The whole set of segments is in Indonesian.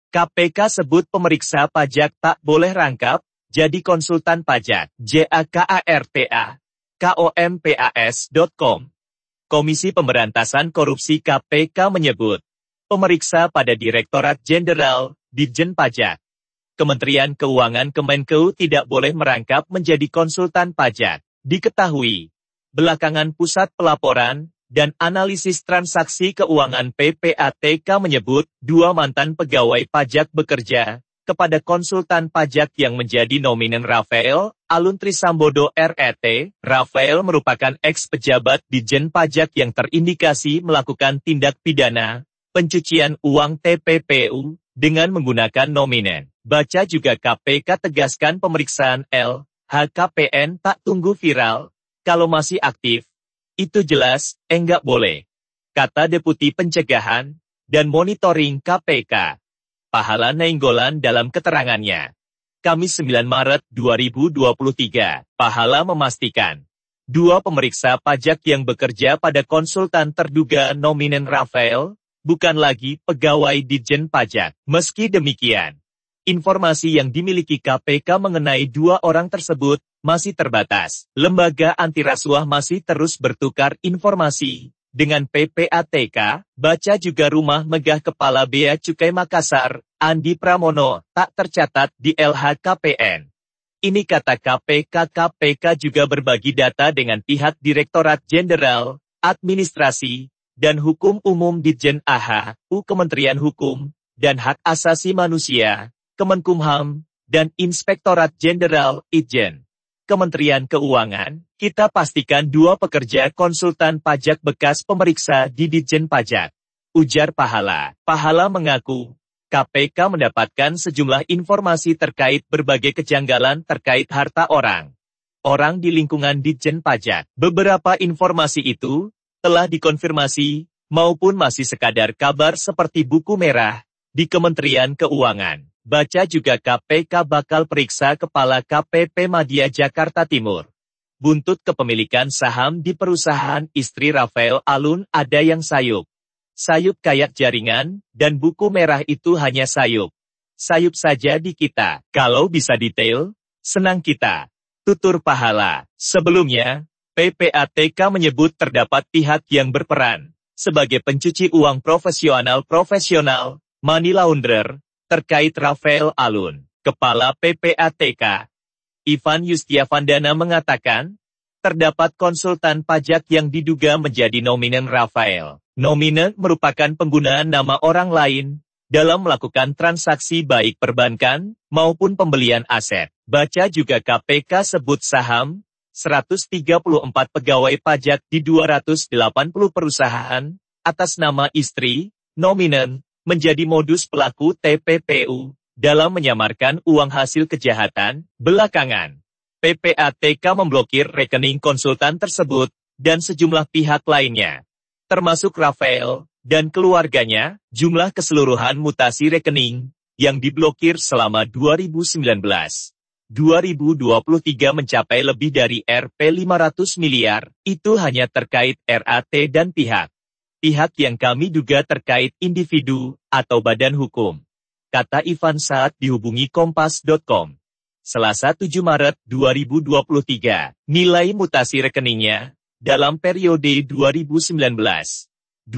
KPK sebut pemeriksa pajak tak boleh rangkap jadi konsultan pajak. JAKARTA.kompas.com. Komisi Pemberantasan Korupsi KPK menyebut, pemeriksa pada Direktorat Jenderal Ditjen Pajak, Kementerian Keuangan Kemenkeu tidak boleh merangkap menjadi konsultan pajak. Diketahui, belakangan Pusat Pelaporan dan Analisis Transaksi Keuangan PPATK menyebut dua mantan pegawai pajak bekerja kepada konsultan pajak yang menjadi nominen Rafael Alun Trisambodo RET. Rafael merupakan eks-pejabat Ditjen Pajak yang terindikasi melakukan tindak pidana pencucian uang TPPU dengan menggunakan nominen. Baca juga KPK tegaskan pemeriksaan LHKPN tak tunggu viral, kalau masih aktif. Itu jelas, enggak boleh. Kata Deputi Pencegahan dan Monitoring KPK, Pahala Nainggolan dalam keterangannya. Kamis 9 Maret 2023, Pahala memastikan, dua pemeriksa pajak yang bekerja pada konsultan terduga nominen Rafael, bukan lagi pegawai Ditjen Pajak. Meski demikian, informasi yang dimiliki KPK mengenai dua orang tersebut masih terbatas. Lembaga antirasuah masih terus bertukar informasi dengan PPATK. Baca juga Rumah Megah Kepala Bea Cukai Makassar, Andi Pramono, tak tercatat di LHKPN. Ini kata KPK. KPK juga berbagi data dengan pihak Direktorat Jenderal Administrasi dan Hukum Umum Ditjen AHU, Kementerian Hukum dan Hak Asasi Manusia, Kemenkumham, dan Inspektorat Jenderal Itjen, Kementerian Keuangan. Kita pastikan dua pekerja konsultan pajak bekas pemeriksa di Ditjen Pajak, ujar Pahala. Pahala mengaku, KPK mendapatkan sejumlah informasi terkait berbagai kejanggalan terkait harta orang di lingkungan Ditjen Pajak. Beberapa informasi itu telah dikonfirmasi, maupun masih sekadar kabar seperti buku merah di Kementerian Keuangan. Baca juga KPK bakal periksa Kepala KPP Madya Jakarta Timur. Buntut kepemilikan saham di perusahaan istri Rafael Alun ada yang sayup. Sayup kayak jaringan, dan buku merah itu hanya sayup. Sayup saja di kita. Kalau bisa detail, senang kita. Tutur Pahala. Sebelumnya, PPATK menyebut terdapat pihak yang berperan sebagai pencuci uang profesional, money launderer, terkait Rafael Alun. Kepala PPATK, Ivan Yustiavandana mengatakan, terdapat konsultan pajak yang diduga menjadi nominen Rafael. Nominen merupakan penggunaan nama orang lain dalam melakukan transaksi baik perbankan maupun pembelian aset. Baca juga KPK sebut saham 134 pegawai pajak di 280 perusahaan atas nama istri, nominen, menjadi modus pelaku TPPU dalam menyamarkan uang hasil kejahatan. Belakangan, PPATK memblokir rekening konsultan tersebut dan sejumlah pihak lainnya, termasuk Rafael dan keluarganya. Jumlah keseluruhan mutasi rekening yang diblokir selama 2019-2023 mencapai lebih dari Rp500 miliar. Itu hanya terkait RAT dan pihak yang kami duga terkait individu atau badan hukum, kata Ivan saat dihubungi Kompas.com. Selasa 7 Maret 2023, nilai mutasi rekeningnya dalam periode 2019-2023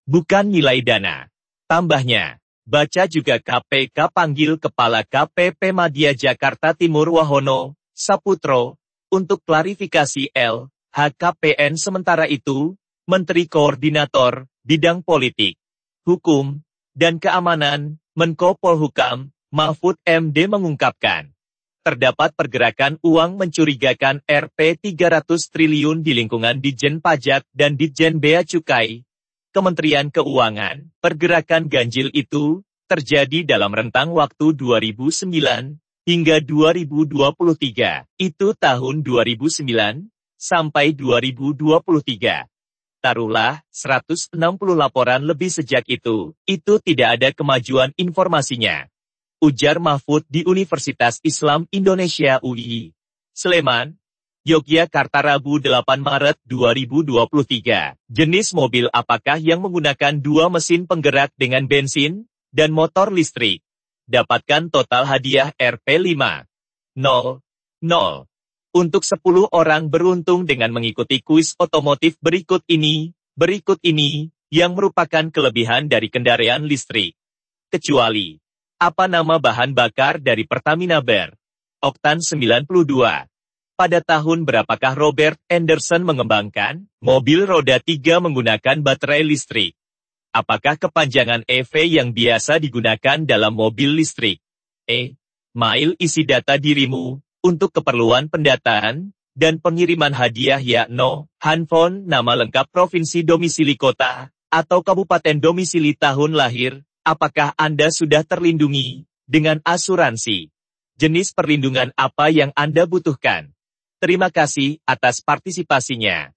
bukan nilai dana. Tambahnya, baca juga KPK panggil Kepala KPP Madya Jakarta Timur Wahono Saputro untuk klarifikasi LHKPN. Sementara itu, Menteri Koordinator Bidang Politik, Hukum, dan Keamanan, Menko Polhukam, Mahfud MD mengungkapkan, terdapat pergerakan uang mencurigakan Rp300 triliun di lingkungan Ditjen Pajak dan Ditjen Bea Cukai, Kementerian Keuangan. Pergerakan ganjil itu terjadi dalam rentang waktu 2009 hingga 2023, itu tahun 2009 sampai 2023. Taruhlah 160 laporan lebih sejak itu tidak ada kemajuan informasinya, ujar Mahfud di Universitas Islam Indonesia UI, Sleman, Yogyakarta Rabu 8 Maret 2023. Jenis mobil apakah yang menggunakan dua mesin penggerak dengan bensin dan motor listrik. Dapatkan total hadiah Rp5.000 untuk 10 orang beruntung dengan mengikuti kuis otomotif berikut ini, yang merupakan kelebihan dari kendaraan listrik. Kecuali, apa nama bahan bakar dari Pertamina Ber? Oktan 92. Pada tahun berapakah Robert Anderson mengembangkan mobil roda 3 menggunakan baterai listrik? Apakah kepanjangan EV yang biasa digunakan dalam mobil listrik? Mail isi data dirimu untuk keperluan pendataan dan pengiriman hadiah handphone, nama lengkap, provinsi domisili kota, atau kabupaten domisili tahun lahir. Apakah Anda sudah terlindungi dengan asuransi? Jenis perlindungan apa yang Anda butuhkan? Terima kasih atas partisipasinya.